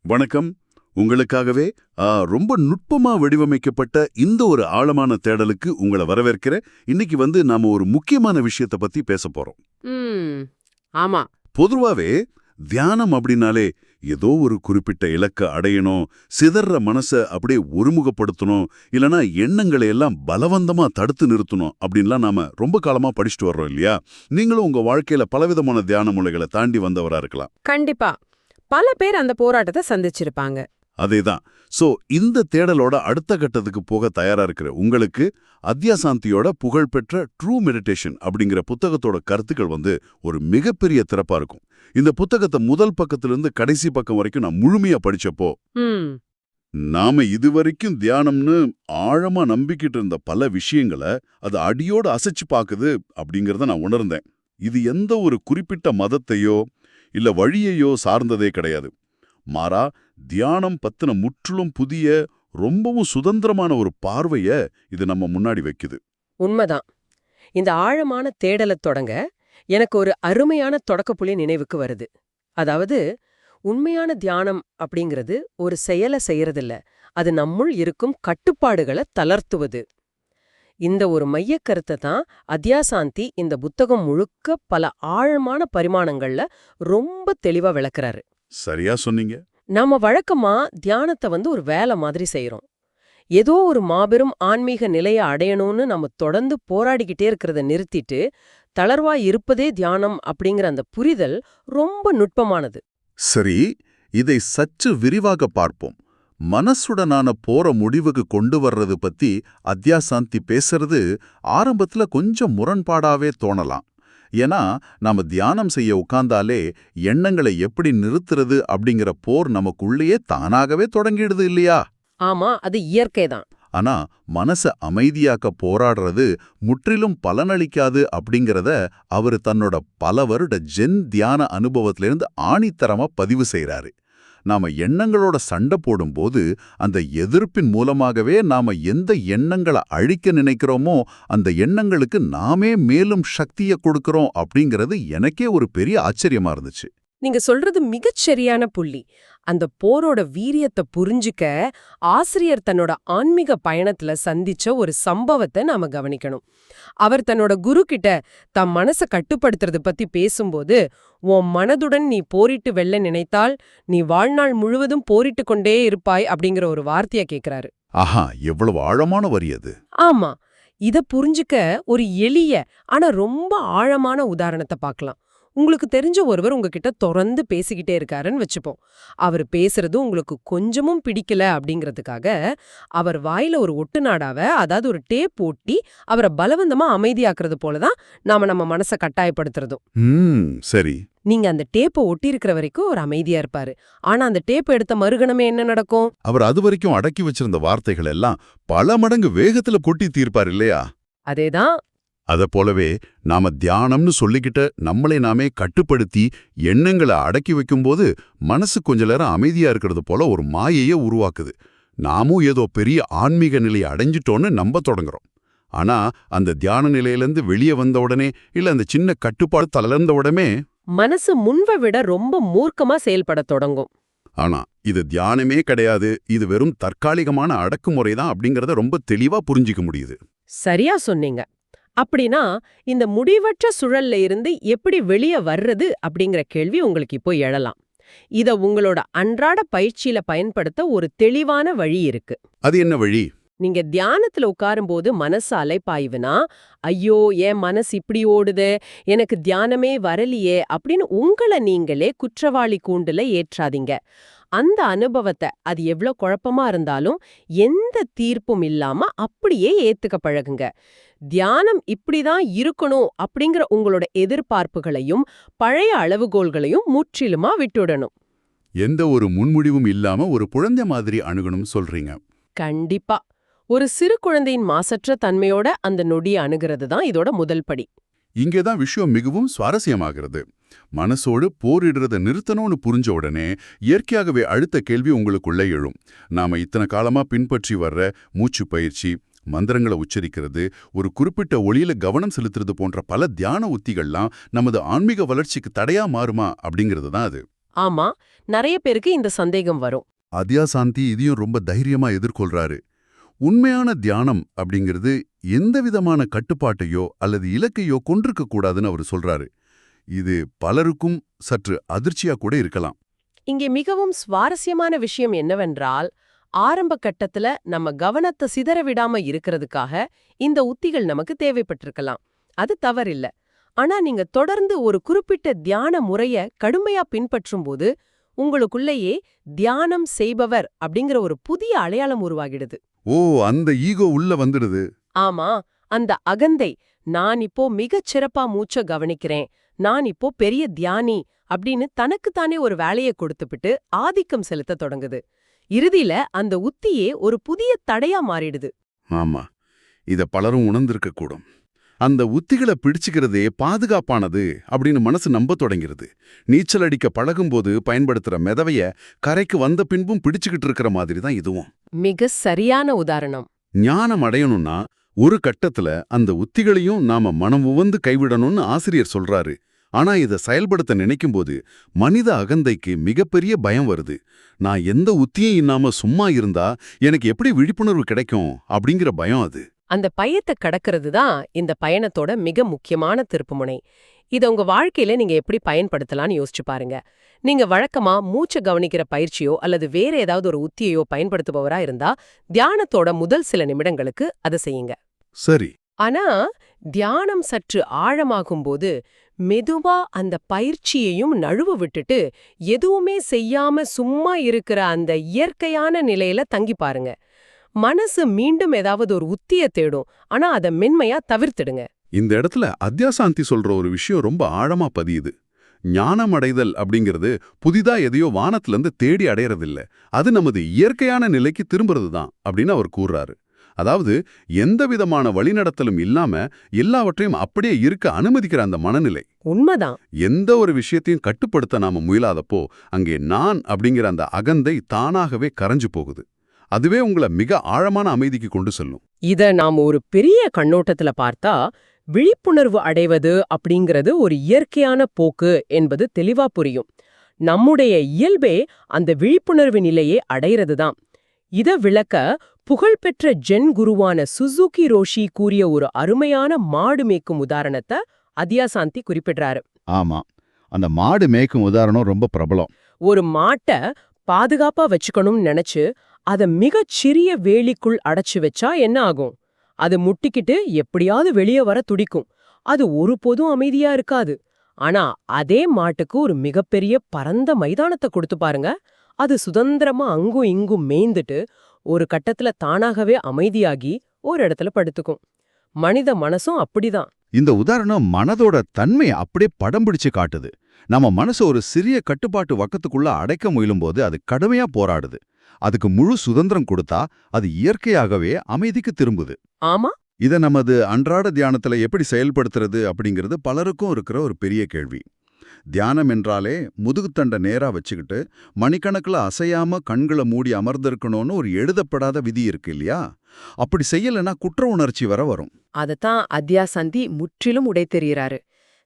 வணக்கம். உங்களுக்காகவே ரொம்ப நுட்பமா வடிவமைக்கப்பட்ட இந்த ஒரு ஆழமான தேடலுக்கு உங்களை வரவேற்கிறேன். இன்னைக்கு நாம ஒரு முக்கியமான விஷயத்தை பத்தி பேச போறோம். ஆமா. பொதுவாவே தியானம் அப்படின்னாலே ஏதோ ஒரு குறிப்பிட்ட இலக்க அடையணும், சிதற மனச அப்படியே ஒருமுகப்படுத்தணும், இல்லனா எண்ணங்களை எல்லாம் பலவந்தமா தடுத்து நிறுத்தணும் அப்படின்லாம் நாம ரொம்ப காலமா படிச்சுட்டு வர்றோம் இல்லையா? நீங்களும் உங்க வாழ்க்கையில பலவிதமான தியான முறைகளை தாண்டி வந்தவரா இருக்கலாம். கண்டிப்பா. பல பேர் அந்த போராட்டத்தை சந்திச்சிருப்பாங்க. அதேதான். இந்த தேடலோட அடுத்த கட்டத்துக்கு போக தயாரா இருக்கிற உங்களுக்கு அத்யாசாந்தியோட புகழ்பெற்ற ட்ரூ மெடிடேஷன் அப்படிங்கிற புத்தகத்தோட கருத்துக்கள் ஒரு மிகப்பெரிய திறப்பா இருக்கும். இந்த புத்தகத்தை முதல் பக்கத்திலிருந்து கடைசி பக்கம் வரைக்கும் நான் முழுமையா படிச்சப்போ நாம இதுவரைக்கும் தியானம்னு ஆழமா நம்பிக்கிட்டு இருந்த பல விஷயங்களை அது அடியோடு அசைச்சு பாக்குது அப்படிங்கறத நான் உணர்ந்தேன். இது எந்த ஒரு குறிப்பிட்ட மதத்தையோ இல்ல வழியையோ சார்ந்ததே கிடையாது. மாறா தியானம் பத்தின முற்றிலும் புதிய, ரொம்பவும் சுதந்திரமான ஒரு பார்வைய இது நம்ம முன்னாடி வைக்குது. உண்மைதான். இந்த ஆழமான தேடலை தொடங்க எனக்கு ஒரு அருமையான தொடக்கப்புள்ளி நினைவுக்கு வருது. அதாவது, உண்மையான தியானம் அப்படிங்கிறது ஒரு செயலை செய்யறதில்ல, அது நம்முள் இருக்கும் கட்டுப்பாடுகளை தளர்த்துவது. இந்த ஒரு மையக்கருத்தை தான் அத்யாசாந்தி இந்த புத்தகம் முழுக்க பல ஆழமான பரிமாணங்கள்ல ரொம்ப தெளிவா விளக்குறாரு. சரியா சொன்னீங்க. நாம வழக்கமா தியானத்தை ஒரு வேலை மாதிரி செய்யறோம். ஏதோ ஒரு மாபெரும் ஆன்மீக நிலையை அடையணும்னு நம்ம தொடர்ந்து போராடிக்கிட்டே இருக்கிறத நிறுத்திட்டு தளர்வா இருப்பதே தியானம் அப்படிங்கிற அந்த புரிதல் ரொம்ப நுட்பமானது. சரி, இதை சற்று விரிவாக பார்ப்போம். மனசுடனான போற முடிவுக்கு கொண்டு வர்றது பத்தி அத்யாசாந்தி பேசுறது ஆரம்பத்துல கொஞ்சம் முரண்பாடாவே தோணலாம். ஏன்னா நாம தியானம் செய்ய உட்கார்ந்தாலே எண்ணங்களை எப்படி நிறுத்துறது அப்படிங்கிற போர் நமக்குள்ளேயே தானாகவே தொடங்கிடுது இல்லையா? ஆமா, அது இயற்கைதான். ஆனா மனச அமைதியாக்க போராடுறது முற்றிலும் பலனளிக்காது அப்படிங்கிறத அவரு தன்னோட பல வருட ஜென் தியான அனுபவத்திலிருந்து ஆணித்தரமா பதிவு செய்றாரு. நாம எண்ணங்களோட சண்டை போடும்போது அந்த எதிர்ப்பின் மூலமாகவே நாம எந்த எண்ணங்களை அழிக்க நினைக்கிறோமோ அந்த எண்ணங்களுக்கு நாமே மேலும் சக்தியை கொடுக்கறோம் அப்படிங்கிறது எனக்கே ஒரு பெரிய ஆச்சரியமா இருந்துச்சு. நீங்க சொல்றது மிகச்சரியான புள்ளி. அந்த போரோட வீரியத்தை புரிஞ்சுக்க ஆசிரியர் தன்னோட ஆன்மீக பயணத்துல சந்திச்ச ஒரு சம்பவத்தை நாம கவனிக்கணும். அவர் தன்னோட குரு கிட்ட தம் மனசை கட்டுப்படுத்துறது பத்தி பேசும்போது, உன் மனதுடன் நீ போரிட்டு வெல்ல நினைத்தால் நீ வாழ்நாள் முழுவதும் போரிட்டு கொண்டே இருப்பாய் அப்படிங்கிற ஒரு வார்த்தைய கேக்குறாரு. ஆஹா, எவ்வளவு ஆழமான வரி அது. ஆமா, இத புரிஞ்சுக்க ஒரு எளிய ஆனா ரொம்ப ஆழமான உதாரணத்தை பார்க்கலாம். உங்களுக்கு தெரிஞ்ச ஒருவர் உங்ககிட்ட தொடர்ந்து பேசிக்கிட்டே இருக்காருன்னு வச்சுப்போம். அவர் பேசுறது உங்களுக்கு கொஞ்சமும் பிடிக்கல அப்படிங்கிறதுக்காக அவர் வாயில ஒரு ஒட்டுநாடாவ, அதாவது ஒரு டேப் ஒட்டி அவரை பலவந்தமா அமைதியாக்குறது போலதான் நாம நம்ம மனசை கட்டாயப்படுத்துறதும். சரி. நீங்க அந்த டேப்பை ஒட்டி இருக்கிற வரைக்கும் அவர் அமைதியா இருப்பாரு. ஆனா அந்த டேப் எடுத்த மறுகணமே என்ன நடக்கும்? அவர் அது வரைக்கும் அடக்கி வச்சிருந்த வார்த்தைகள் எல்லாம் பல மடங்கு வேகத்துல கொட்டி தீர்ப்பார் இல்லையா? அதேதான். அத போலவே நாம தியானம்னு சொல்லிக்கிட்ட நம்மளை நாமே கட்டுப்படுத்தி எண்ணங்களை அடக்கி வைக்கும்போது மனசு கொஞ்ச நேரம் அமைதியா இருக்கிறது போல ஒரு மாயையை உருவாக்குது. நாமும் ஏதோ பெரிய ஆன்மீக நிலையை அடைஞ்சிட்டோன்னு நம்ப தொடங்குறோம். ஆனா அந்த தியான நிலையிலேருந்து வெளியே வந்த உடனே இல்ல அந்த சின்ன கட்டுப்பாடு தளர்ந்த உடனே மனசு முன்பை விட ரொம்ப மூர்க்கமா செயல்பட தொடங்கும். ஆனா இது தியானமே கிடையாது, இது வெறும் தற்காலிகமான அடக்குமுறை தான் அப்படிங்கறத ரொம்ப தெளிவா புரிஞ்சிக்க முடியுது. சரியா சொன்னீங்க. அப்படின்னா இந்த முடிவற்ற சுழல்ல இருந்து எப்படி வெளியே வர்றது அப்படிங்கிற கேள்வி உங்களுக்கு இப்போ எழலாம். இத உங்களோட அன்றாட பயிற்சியில பயன்படுத்த ஒரு தெளிவான வழி இருக்கு. அது என்ன வழி? நீங்க தியானத்துல உட்காரும்போது மனசு அலைப்பாய்வுனா, ஐயோ என் மனசு இப்படி ஓடுதே, எனக்கு தியானமே வரலையே அப்படின்னு உங்களை நீங்களே குற்றவாளி கூண்டுல ஏற்றாதீங்க. அந்த அனுபவத்தை, அது எவ்வளோ குழப்பமா இருந்தாலும் எந்த தீர்ப்பும் இல்லாம அப்படியே ஏத்துக்க பழகுங்க. தியானம் இப்படிதான் இருக்கணும் அப்படிங்கிற உங்களோட எதிர்பார்ப்புகளையும் பழைய அளவுகோல்களையும் முற்றிலுமா விட்டுடணும். எந்த ஒரு முன்முடிவும் இல்லாம ஒரு குழந்தை மாதிரி அணுகணும் சொல்றீங்க. கண்டிப்பா. ஒரு சிறு குழந்தையின் மாசற்ற தன்மையோட அந்த நொடியை அணுகிறது தான் இதோட முதல் படி. இங்கேதான் விஷயம் மிகவும் சுவாரஸ்யமாகிறது. மனசோடு போரிடுறத நிறுத்தணும்னு புரிஞ்ச உடனே இயற்கையாகவே அடுத்த கேள்வி உங்களுக்குள்ள எழும். நாம இத்தனை காலமா பின்பற்றி வர்ற மூச்சு பயிற்சி, மந்திரங்களை உச்சரிக்கிறது, ஒரு குறிப்பிட்ட ஒளியில கவனம் செலுத்துறது போன்ற பல தியான உத்திகள்லாம் நமது ஆன்மீக வளர்ச்சிக்கு தடையா மாறுமா அப்படிங்கிறது தான் அது. ஆமா, நிறைய பேருக்கு இந்த சந்தேகம் வரும். அத்யாசாந்தி இதையும் ரொம்ப தைரியமா எதிர்கொள்றாரு. உண்மையான தியானம் அப்படிங்கிறது எந்த விதமான கட்டுப்பாட்டையோ அல்லது இலக்கையோ கொண்டிருக்க கூடாதுன்னு அவர் சொல்றாரு. இது பலருக்கும் சற்று அதிர்ச்சியா கூட இருக்கலாம். இங்கே மிகவும் சுவாரஸ்யமான விஷயம் என்னவென்றால், ஆரம்ப கட்டத்துல நம்ம கவனத்தை சிதற விடாம இருக்கிறதுக்காக இந்த உத்திகள் நமக்கு தேவைப்பட்டிருக்கலாம். அது தவறில்ல. ஆனா நீங்க தொடர்ந்து ஒரு குறிப்பிட்ட தியான முறைய கடுமையா பின்பற்றும்போது உங்களுக்குள்ளேயே தியானம் செய்பவர் அப்படிங்கிற ஒரு புதிய அடையாளம் உருவாகிடுது. ஓ, அந்த ஈகோ உள்ள வந்துடுது. ஆமா, அந்த அகந்தை, நான் இப்போ மிகச் சிறப்பா மூச்ச கவனிக்கிறேன், நான் இப்போ பெரிய தியானி அப்படின்னு தனக்குத்தானே ஒரு வேலையை கொடுத்துப்பிட்டு ஆதிக்கம் செலுத்த தொடங்குது. இறுதியில அந்த உத்தியே ஒரு புதிய தடையா மாறிடுது. ஆமா, இத பலரும் உணர்ந்திருக்க கூடும். அந்த உத்திகளை பிடிச்சுக்கிறதே பாதுகாப்பானது அப்படின்னு மனசு நம்ப தொடங்கிறது. நீச்சல் அடிக்க பழகும்போது பயன்படுத்துற மிதவைய கரைக்கு வந்த பின்பும் பிடிச்சுக்கிட்டு இருக்கிற மாதிரி தான் இதுவும். மிக சரியான உதாரணம். ஞானம் அடையணும்னா ஒரு கட்டத்துல அந்த உத்திகளையும் நாம மனம் உவந்து கைவிடணும்னு ஆசிரியர் சொல்றாரு. ஆனா இதை செயல்படுத்த நினைக்கும்போது மனித அகந்தைக்கு மிகப்பெரிய பயம் வருது. நான் எந்த உத்தியும் இல்லாம சும்மா இருந்தா எனக்கு எப்படி விழிப்புணர்வு கிடைக்கும் அப்படிங்கிற பயம் அது. அந்த பயத்தை கடக்கிறது தான் இந்த பயணத்தோட மிக முக்கியமான திருப்புமுனை. இத உங்க வாழ்க்கையில நீங்க எப்படி பயன்படுத்தலாம்னு யோசிச்சு பாருங்க. நீங்க வழக்கமா மூச்சை கவனிக்கிற பயிற்சியோ அல்லது வேற ஏதாவது ஒரு உத்தியையோ பயன்படுத்துபவரா இருந்தா தியானத்தோட முதல் சில நிமிடங்களுக்கு அதை செய்யுங்க. சரி. ஆனா தியானம் சற்று ஆழமாகும்போது மெதுவா அந்த பயிற்சியையும் நழுவ விட்டுட்டு எதுவுமே செய்யாம சும்மா இருக்கிற அந்த இயற்கையான நிலையில தங்கி பாருங்க. மனசு மீண்டும் ஏதாவது ஒரு உத்திய தேடும், ஆனா அதை மென்மையா தவிர்த்திடுங்க. இந்த இடத்துல அத்யாசாந்தி சொல்ற ஒரு விஷயம் ரொம்ப ஆழமா பதியுது. ஞானம் அடைதல் அப்படிங்கிறது புதிதா எதையோ வானத்திலிருந்து தேடி அடையறதில்ல, அது நமது இயற்கையான நிலைக்கு திரும்புறது தான் அப்படின்னு அவர் கூறுறாரு. அதாவது எந்த விதமான வழிநடத்தலும் இல்லாம எல்லாவற்றையும் அப்படியே இருக்க அனுமதிக்கிற அந்த மனநிலை. உண்மைதான். எந்த ஒரு விஷயத்தையும் கட்டுப்படுத்த நாம முயலாதப்போ அங்கே நான் அப்படிங்கிற அந்த அகந்தை தானாகவே கரைஞ்சு போகுது. அதுவே உங்களை மிக ஆழமான அமைதிக்கு கொண்டு செல்லும். இத நாம ஒரு பெரிய கண்ணோட்டத்துல பார்த்தா விழிப்புணர்வு அடைவது அப்படிங்கிறது ஒரு இயற்கையான போக்கு என்பது தெளிவா புரியும். நம்முடைய இயல்பே அந்த விழிப்புணர்வு நிலையை அடையிறதுதான். இத விளக்க புகழ்பெற்ற ஜென் குருவான சுசுகி ரோஷி கூறிய ஒரு அருமையான மாடு மேய்க்கும் உதாரணத்தை அத்யாசாந்தி குறிப்பிடுறாரு. ஆமா, அந்த மாடு மேய்க்கும் உதாரணம் ரொம்ப பிரபலம். ஒரு மாட்டை பாதுகாப்பா வச்சுக்கணும்னு நினைச்சு அத மிகச் சிறிய வேலிக்குள் அடைச்சு வச்சா என்ன ஆகும்? அது முட்டிக்கிட்டு எப்படியாவது வெளியே வர துடிக்கும். அது ஒருபோதும் அமைதியா இருக்காது. ஆனா அதே மாட்டுக்கு ஒரு மிகப்பெரிய பரந்த மைதானத்தை கொடுத்து பாருங்க, அது சுதந்திரமா அங்கும் இங்கும் மேய்ந்துட்டு ஒரு கட்டத்துல தானாகவே அமைதியாகி ஒரு இடத்துல படுத்துக்கும். மனித மனசும் அப்படிதான். இந்த உதாரணம் மனதோட தன்மையை அப்படியே படம் பிடிச்சு காட்டுது. நம்ம மனசு ஒரு சிறிய கட்டுப்பாட்டு வக்கத்துக்குள்ள அடைக்க முயலும்போது அது கடுமையா போராடுது. அதுக்கு முழு சுதந்திரம் கொடுத்தா அது இயற்கையாகவே அமைதிக்கு திரும்புது. ஆமா, இதை நமது அன்றாட தியானத்துல எப்படி செயல்படுத்துறது அப்படிங்கிறது பலருக்கும் இருக்கிற ஒரு பெரிய கேள்வி. தியானம் என்றாலே முதுகுத்தண்டை நேரா வச்சுக்கிட்டு மணிக்கணக்கில் அசையாம கண்களை மூடி அமர்ந்திருக்கணும்னு ஒரு எழுதப்படாத விதி இருக்கு இல்லையா? அப்படி செய்யலைன்னா குற்ற உணர்ச்சி வரும். அதத்தான் அத்யாசாந்தி முற்றிலும் உடைத்தெறியறாரு.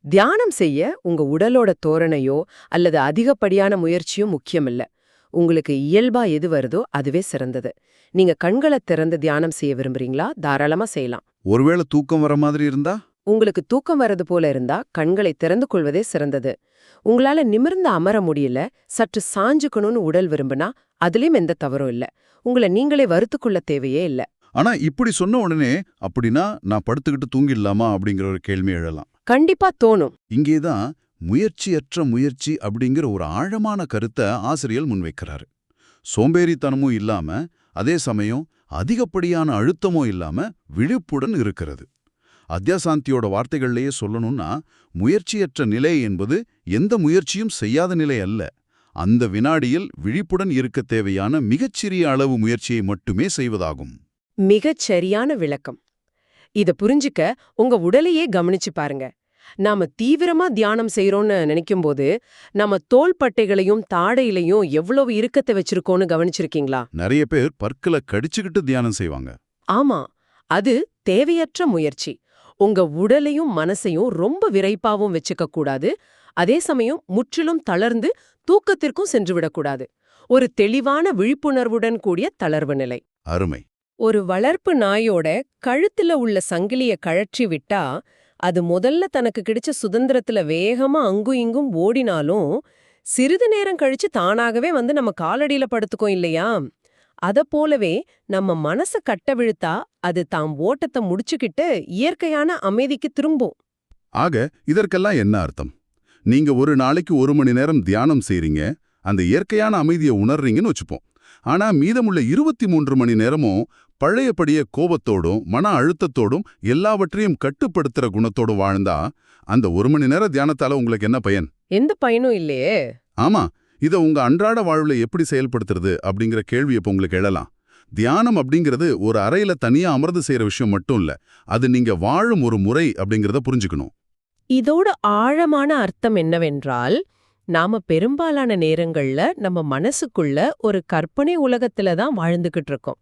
தியானம் செய்ய உங்க உடலோட தோரணையோ அல்லது அதிகப்படியான முயற்சியோ முக்கியமில்ல. உங்களுக்கு இயல்பா எது வருதோ அதுவே சிறந்தது. நீங்க கண்களை திறந்து தியானம் செய்ய விரும்புறீங்களா? தாராளமா செய்யலாம். ஒருவேளை தூக்கம் வர மாதிரி இருந்தா? உங்களுக்கு தூக்கம் வர்றது போல இருந்தா கண்களை திறந்து கொள்வதே சிறந்தது. உங்களால நிமிர்ந்து அமர முடியல, சற்று சாஞ்சுக்கணும்னு உடல் விரும்புனா அதுலயும் எந்த தவறும் இல்ல. உங்களை நீங்களே வருத்துக்கொள்ள தேவையே இல்ல. ஆனா இப்படி சொன்ன உடனே அப்படின்னா நான் படுத்துக்கிட்டு தூங்கிடலாமா அப்படிங்கிற ஒரு கேள்வி எழலாம். கண்டிப்பா தோணும். இங்கேதான் முயற்சியற்ற முயற்சி அப்படிங்கிற ஒரு ஆழமான கருத்தை ஆசிரியர் முன்வைக்கிறாரு. சோம்பேறித்தனமும் இல்லாம அதே சமயம் அதிகப்படியான அழுத்தமும் இல்லாம விழிப்புடன் இருக்கிறது. அத்யாசாந்தியோட வார்த்தைகள்லேயே சொல்லணும்னா முயற்சியற்ற நிலை என்பது எந்த முயற்சியும் செய்யாத நிலை அல்ல. அந்த வினாடியில் விழிப்புடன் இருக்க தேவையான மிகச்சிறிய அளவு முயற்சியை மட்டுமே செய்வதாகும். மிகச் சரியான விளக்கம். இத புரிஞ்சுக்க உங்க உடலையே கவனிச்சு பாருங்க. நாம தீவிரமா தியானம் செய்யறோம்னு நினைக்கும்போது நம்ம தோள்பட்டைகளையும் தாடையிலையும் எவ்வளவு இறுக்கத்தை வச்சிருக்கோன்னு கவனிச்சிருக்கீங்களா? நிறைய பேர் பற்களை கடிச்சுக்கிட்டு தியானம் செய்வாங்க. ஆமா, அது தேவையற்ற முயற்சி. உங்க உடலையும் மனசையும் ரொம்ப விரைப்பாவும் வச்சுக்க கூடாது. அதே சமயம் முற்றிலும் தளர்ந்து தூக்கத்திற்கும் சென்றுவிடக்கூடாது. ஒரு தெளிவான விழிப்புணர்வுடன் கூடிய தளர்வு நிலை. அருமை. ஒரு வளர்ப்பு நாயோட கழுத்துல உள்ள சங்கிலிய கழற்றி விட்டா அது முதல்ல தனக்கு கிடைச்ச சுதந்திரத்துல வேகமா அங்கும் இங்கும் ஓடினாலும் சிறிது நேரம் கழிச்சு தானாகவே வந்து நம்ம காலடியில படுத்துக்கும் இல்லையா? அத போலவே நம்ம மனச கட்டவிழ்த்தா அது தாம் ஓட்டத்தை முடிச்சுக்கிட்டு இயற்கையான அமைதிக்கு திரும்பும். ஆக இதற்கெல்லாம் என்ன அர்த்தம்? நீங்க ஒரு நாளைக்கு 1 மணி நேரம் தியானம் செய்றீங்க, அந்த இயற்கையான அமைதியை உணர்றீங்கன்னு வச்சுப்போம். ஆனா மீதமுள்ள 23 மணி நேரமும் பழையபடியே கோபத்தோடும் மன அழுத்தத்தோடும் எல்லாவற்றையும் கட்டுப்படுத்துற குணத்தோடும் வாழ்ந்தா அந்த 1 மணி நேர தியானத்தால உங்களுக்கு என்ன பயன்? எந்த பயனும் இல்லையே. ஆமா, இத உங்க அன்றாட வாழ்வுல எப்படி செயல்படுத்துறது அப்படிங்கிற கேள்வி இப்ப உங்களுக்கு எழலாம். தியானம் அப்படிங்கிறது ஒரு அறையில தனியா அமர்ந்து செய்யற விஷயம் மட்டும் இல்ல, அது நீங்க வாழும் ஒரு முறை அப்படிங்கறத புரிஞ்சுக்கணும். இதோட ஆழமான அர்த்தம் என்னவென்றால், நாம பெரும்பாலான நேரங்கள்ல நம்ம மனசுக்குள்ள ஒரு கற்பனை உலகத்துல தான் வாழ்ந்துகிட்டு இருக்கோம்.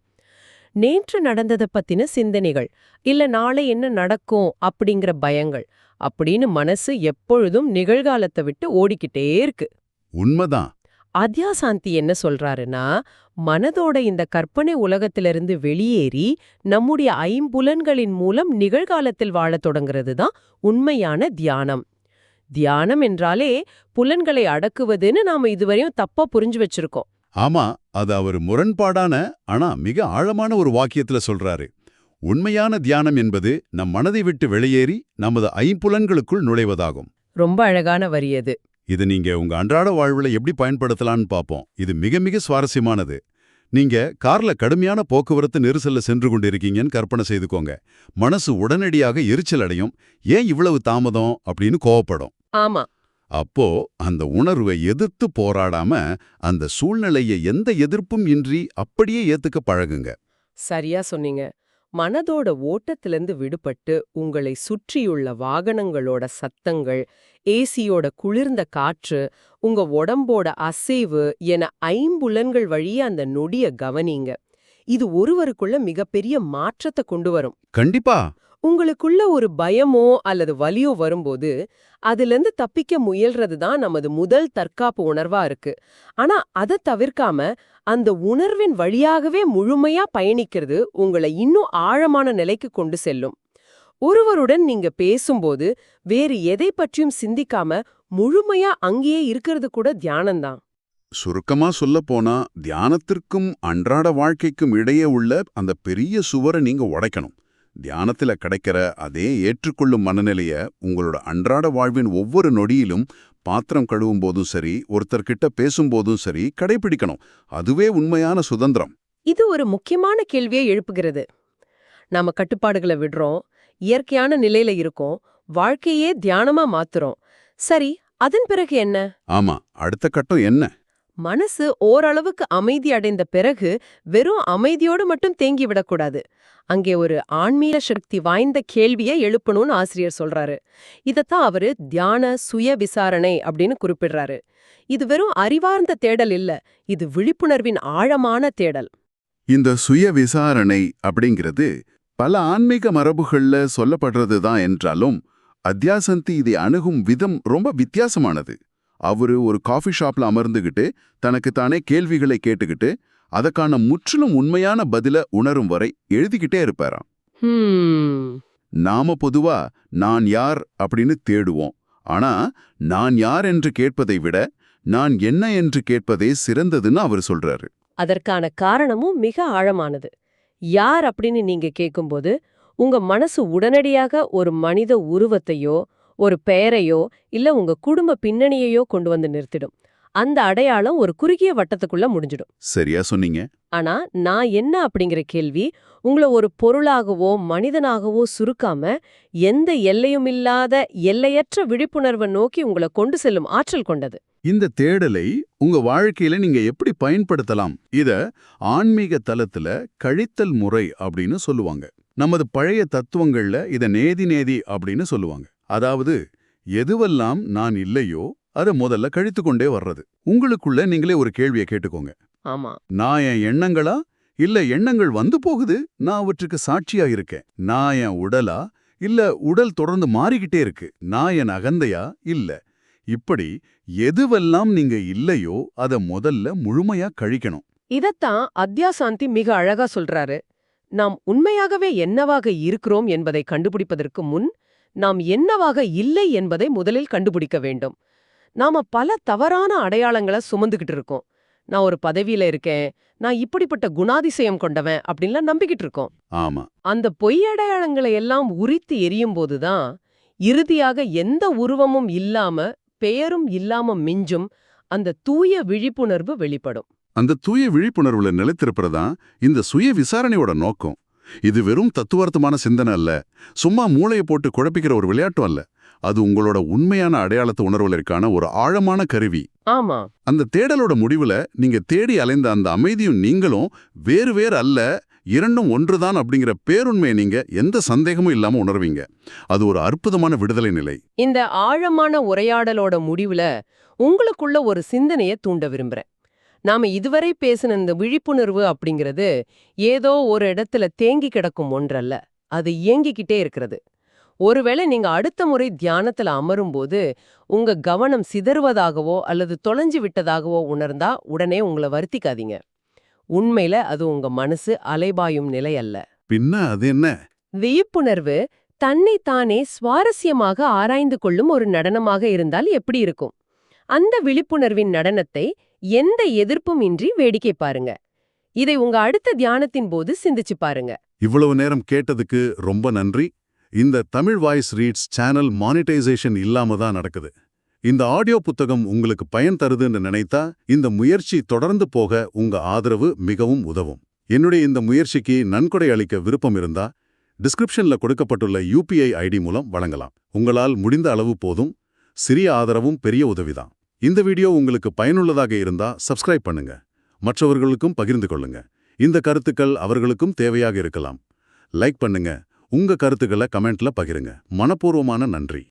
நேற்று நடந்தத பத்தின சிந்தனைகள், இல்ல நாளை என்ன நடக்கும் அப்படிங்கிற பயங்கள் அப்படின்னு மனசு எப்பொழுதும் நிகழ்காலத்தை விட்டு ஓடிக்கிட்டே இருக்கு. உண்மைதான். அத்யாசாந்தி என்ன சொல்றாருன்னா, மனதோட இந்த கற்பனை உலகத்திலிருந்து வெளியேறி நம்முடைய ஐம்புலன்களின் மூலம் நிகழ்காலத்தில் வாழத் தொடங்குறது தான் உண்மையான தியானம். தியானம் என்றாலே புலன்களை அடக்குவதுன்னு நாம இதுவரையும் தப்பா புரிஞ்சு வச்சிருக்கோம். ஆமா, அது அவர் முரண்பாடான ஆனா மிக ஆழமான ஒரு வாக்கியத்துல சொல்றாரு. உண்மையான தியானம் என்பது நம் மனதை விட்டு வெளியேறி நமது ஐம்புலன்களுக்குள் நுழைவதாகும். ரொம்ப அழகான வரி அது. இது நீங்க உங்க அன்றாட வாழ்வுல எப்படி பயன்படுத்தலாம்னு பாப்போம். இது மிக மிக சுவாரஸ்யமானது. நீங்க கார்ல கடுமையான போக்குவரத்து நெரிசல்ல சென்று கொண்டிருக்கீங்கன்னு கற்பனை செய்துக்கோங்க. மனசு உடனடியாக எரிச்சல் அடையும். ஏன் இவ்வளவு தாமதம் அப்படின்னு கோவப்படும். ஆமா. அப்போ அந்த உணர்வை எதிர்த்து போராடாம அந்த சூழ்நிலையை எந்த எதிர்ப்பும் இன்றி அப்படியே ஏத்துக்க பழகுங்க. சரியா சொன்னீங்க. மனதோட ஓட்டத்திலிருந்து விடுபட்டு உங்களை சுற்றியுள்ள வாகனங்களோட சத்தங்கள், ஏசியோட குளிர்ந்த காற்று, உங்க உடம்போட அசைவு என ஐம்புலன்கள் வழியே அந்த நொடிய கவனிங்க. இது ஒருவருக்குள்ள மிகப்பெரிய மாற்றத்தை கொண்டு வரும். கண்டிப்பா. உங்களுக்குள்ள ஒரு பயமோ அல்லது வலியோ வரும்போது அதிலிருந்து தப்பிக்க முயல்றது தான் நமது முதல் தற்காப்பு உணர்வா இருக்கு. ஆனா அதை தவிர்க்காம அந்த உணர்வின் வழியாகவே முழுமையா பயணிக்கிறது உங்களை இன்னும் ஆழமான நிலைக்கு கொண்டு செல்லும். ஒருவருடன் நீங்க பேசும்போது வேறு எதை பற்றியும் சிந்திக்காம முழுமையா அங்கேயே இருக்கிறது கூட தியானம்தான். சுருக்கமா சொல்லப்போனா தியானத்திற்கும் அன்றாட வாழ்க்கைக்கும் இடையே உள்ள அந்த பெரிய சுவரை நீங்க உடைக்கணும். தியானத்துல கிடைக்கிற அதே ஏற்றுக்கொள்ளும் மனநிலைய உங்களோட அன்றாட வாழ்வின் ஒவ்வொரு நொடியிலும் பாத்திரம் கழுவும் போதும் சரி, ஒருத்தர்கிட்ட பேசும்போதும் சரி கடைபிடிக்கணும். அதுவே உண்மையான சுதந்திரம். இது ஒரு முக்கியமான கேள்வியை எழுப்புகிறது. நாம கட்டுப்பாடுகளை விடுறோம், இயற்கையான நிலையில இருக்கோம், வாழ்க்கையே தியானமா மாத்துறோம். சரி, அதன் பிறகு என்ன? ஆமா, அடுத்த கட்டம் என்ன? மனசு ஓரளவுக்கு அமைதி அடைந்த பிறகு வெறும் அமைதியோடு மட்டும் தேங்கி விடக்கூடாது. அங்கே ஒரு ஆன்மீக சக்தி வாய்ந்த கேள்வியை எழுப்பணும்னு ஆசிரியர் சொல்றாரு. இதத்தான் அவரு தியான சுய விசாரணை அப்படின்னு குறிப்பிடுறாரு. இது வெறும் அறிவார்ந்த தேடல் இல்ல, இது விழிப்புணர்வின் ஆழமான தேடல். இந்த சுய விசாரணை அப்படிங்கிறது பல ஆன்மீக மரபுகள்ல சொல்லப்படுறது தான் என்றாலும் அத்யாசந்தி இதை அணுகும் விதம் ரொம்ப வித்தியாசமானது. அவரு ஒரு காஃபி ஷாப்ல அமர்ந்துகிட்டு தனக்கு தானே கேள்விகளை கேட்டுக்கிட்டு அதற்கான முற்றிலும் உண்மையான பதில உணரும் வரை எழுதிக்கிட்டே இருப்பாராம். நாம பொதுவா நான் யார் அப்படின்னு தேடுவோம். ஆனா நான் யார் என்று கேட்பதை விட நான் என்ன என்று கேட்பதே சிறந்ததுன்னு அவர் சொல்றாரு. அதற்கான காரணமும் மிக ஆழமானது. யார் அப்படின்னு நீங்க கேட்கும்போது உங்க மனசு உடனடியாக ஒரு மனித உருவத்தையோ ஒரு பெயரையோ இல்ல உங்க குடும்ப பின்னணியையோ கொண்டு வந்து நிறுத்திடும். அந்த அடையாளம் ஒரு குறுகிய வட்டத்துக்குள்ள முடிஞ்சிடும். சரியா சொன்னீங்க. ஆனா நான் என்ன அப்படிங்கிற கேள்வி உங்களை ஒரு பொருளாகவோ மனிதனாகவோ சுருக்காம எந்த எல்லையும் இல்லாத எல்லையற்ற விழிப்புணர்வை நோக்கி உங்களை கொண்டு செல்லும் ஆற்றல் கொண்டது. இந்த தேடலை உங்க வாழ்க்கையில நீங்க எப்படி பயன்படுத்தலாம்? இத ஆன்மீக தலத்துல கழித்தல் முறை அப்படின்னு சொல்லுவாங்க. நமது பழைய தத்துவங்கள்ல இத நேதி அப்படின்னு சொல்லுவாங்க. அதாவது எதுவெல்லாம் நான் இல்லையோ அதை முதல்ல கழித்து கொண்டே வர்றது. உங்களுக்குள்ள நீங்களே ஒரு கேள்வியை கேட்டுக்கோங்க. ஆமா, நான் என் எண்ணங்களா இல்ல எண்ணங்கள் வந்து போகுது, நான் அவற்றுக்கு சாட்சியா இருக்கேன். நான் என் உடலா இல்ல உடல் தொடர்ந்து மாறிக்கிட்டே இருக்கு, நான் என் அகந்தையா இல்ல இப்படி எதுவெல்லாம் நீங்க இல்லையோ அத முதல்ல முழுமையா கழிக்கணும். இதத்தான் அத்யாசாந்தி மிக அழகா சொல்றாரு. நாம் உண்மையாகவே என்னவாக இருக்கிறோம் என்பதை கண்டுபிடிப்பதற்கு முன் நாம் என்னவாக இல்லை என்பதை முதலில் கண்டுபிடிக்க வேண்டும். நாம பல தவறான அடையாளங்களை சுமந்துகிட்டு இருக்கோம். நான் ஒரு பதவியில இருக்கேன், நான் இப்படிப்பட்ட குணாதிசயம் கொண்டவன் அப்படின்லாம் நம்பிக்கிட்டு இருக்கோம். ஆமா, அந்த பொய் அடையாளங்களை எல்லாம் உரித்து எரியும் போதுதான் இறுதியாக எந்த உருவமும் இல்லாம பெயரும் இல்லாம மிஞ்சும் அந்த தூய விழிப்புணர்வு வெளிப்படும். அந்த தூய விழிப்புணர்வுல நிலைத்திருப்பதுதான் இந்த சுய விசாரணையோட நோக்கம். இது வெறும் தத்துவார்த்தமான சிந்தனை அல்ல, சும்மா மூளையை போட்டு குழப்பிக்கிற ஒரு விளையாட்டும் அல்ல. அது உங்களோட உண்மையான அடையாளத்தை உணர்வதற்கான ஒரு ஆழமான கருவி. ஆமா, அந்த தேடலோட முடிவுல நீங்க தேடி அலைந்த அந்த அமைதியும் நீங்களும் வேறு வேறு அல்ல, இரண்டும் ஒன்றுதான் அப்படிங்கிற பேருண்மையை நீங்க எந்த சந்தேகமும் இல்லாம உணர்வீங்க. அது ஒரு அற்புதமான விடுதலை நிலை. இந்த ஆழமான உரையாடலோட முடிவுல உங்களுக்குள்ள ஒரு சிந்தனையை தூண்ட விரும்புறேன். நாம இதுவரை பேசின இந்த விழிப்புணர்வு அப்படிங்கிறது ஏதோ ஒரு இடத்துல தேங்கி கிடக்கும் ஒன்றல்ல, அது இயங்கிக்கிட்டே இருக்கிறது. ஒருவேளை நீங்க அடுத்த முறை தியானத்துல அமரும்போது உங்க கவனம் சிதறுவதாகவோ அல்லது தொலைஞ்சு விட்டதாகவோ உணர்ந்தா உடனே உங்களை வருத்திக்காதீங்க. உண்மையில அது உங்க மனசு அலைபாயும் நிலை அல்ல. பின்ன அது என்ன? விழிப்புணர்வு தன்னை தானே சுவாரஸ்யமாக ஆராய்ந்து கொள்ளும் ஒரு நடனமாக இருந்தால் எப்படி இருக்கும்? அந்த விழிப்புணர்வின் நடனத்தை எந்த எதிர்ப்பும் இன்றி வேடிக்கை பாருங்க. இதை உங்க அடுத்த தியானத்தின் போது சிந்திச்சு பாருங்க. இவ்வளவு நேரம் கேட்டதுக்கு ரொம்ப நன்றி. இந்த Tamil voice reads channel monetisation இல்லாம தான் நடக்குது. இந்த ஆடியோ புத்தகம் உங்களுக்கு பயன் தருதுன்னு நினைத்தா இந்த முயற்சி தொடர்ந்து போக உங்க ஆதரவு மிகவும் உதவும். என்னுடைய இந்த முயற்சிக்கு நன்கொடை அளிக்க விருப்பம் இருந்தா டிஸ்கிரிப்ஷன்ல கொடுக்கப்பட்டுள்ள UPI ID மூலம் வழங்கலாம். உங்களால் முடிந்த அளவு போதும். சிறிய ஆதரவும் பெரிய உதவிதான். இந்த வீடியோ உங்களுக்கு பயனுள்ளதாக இருந்தா சப்ஸ்கிரைப் பண்ணுங்க, மற்றவர்களுக்கும் பகிர்ந்து கொள்ளுங்க. இந்த கருத்துக்கள் அவர்களுக்கும் தேவையாக இருக்கலாம். லைக் பண்ணுங்க, உங்க கருத்துக்களை கமெண்ட்ல பகிருங்க. மனப்பூர்வமான நன்றி.